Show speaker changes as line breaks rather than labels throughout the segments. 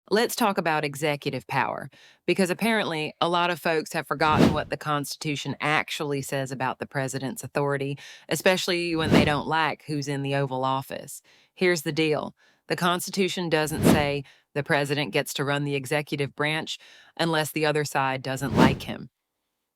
Let's talk about executive power, because apparently a lot of folks have forgotten what the Constitution actually says about the president's authority, especially when they don't like who's in the Oval Office. Here's the deal: the Constitution doesn't say the president gets to run the executive branch unless the other side doesn't like him.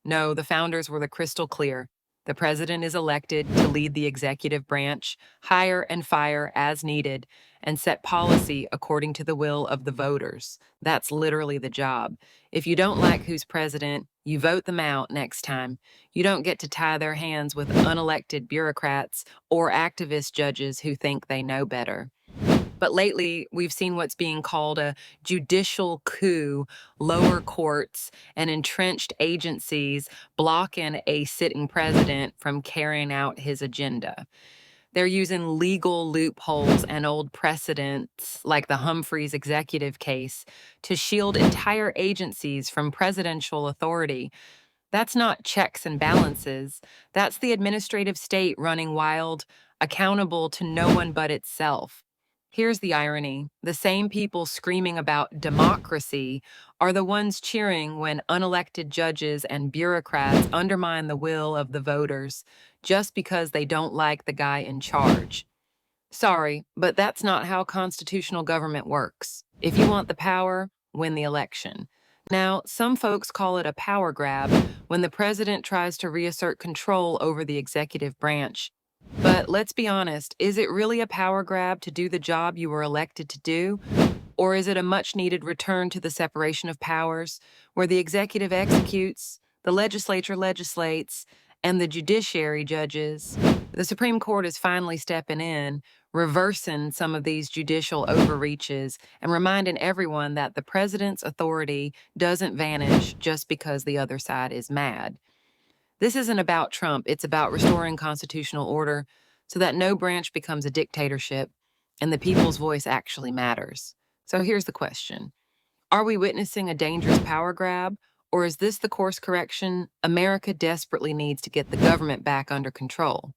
No, the founders were the crystal clear. The president is elected to lead the executive branch, hire and fire as needed, and set policy according to the will of the voters. That's literally the job. If you don't like who's president, you vote them out next time. You don't get to tie their hands with unelected bureaucrats or activist judges who think they know better. But lately, we've seen what's being called a judicial coup, lower courts and entrenched agencies blocking a sitting president from carrying out his agenda. They're using legal loopholes and old precedents, like the Humphreys executive case, to shield entire agencies from presidential authority. That's not checks and balances. That's the administrative state running wild, accountable to no one but itself. Here's the irony: the same people screaming about democracy are the ones cheering when unelected judges and bureaucrats undermine the will of the voters just because they don't like the guy in charge. Sorry, but that's not how constitutional government works. If you want the power, win the election. Now, some folks call it a power grab when the president tries to reassert control over the executive branch. But let's be honest, is it really a power grab to do the job you were elected to do? Or is it a much needed return to the separation of powers, where the executive executes, the legislature legislates, and the judiciary judges? The Supreme Court is finally stepping in, reversing some of these judicial overreaches and reminding everyone that the president's authority doesn't vanish just because the other side is mad. This isn't about Trump, it's about restoring constitutional order so that no branch becomes a dictatorship and the people's voice actually matters. So here's the question: are we witnessing a dangerous power grab, or is this the course correction America desperately needs to get the government back under control?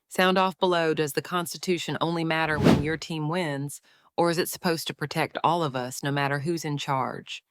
Sound off below. Does the Constitution only matter when your team wins, or is it supposed to protect all of us no matter who's in charge?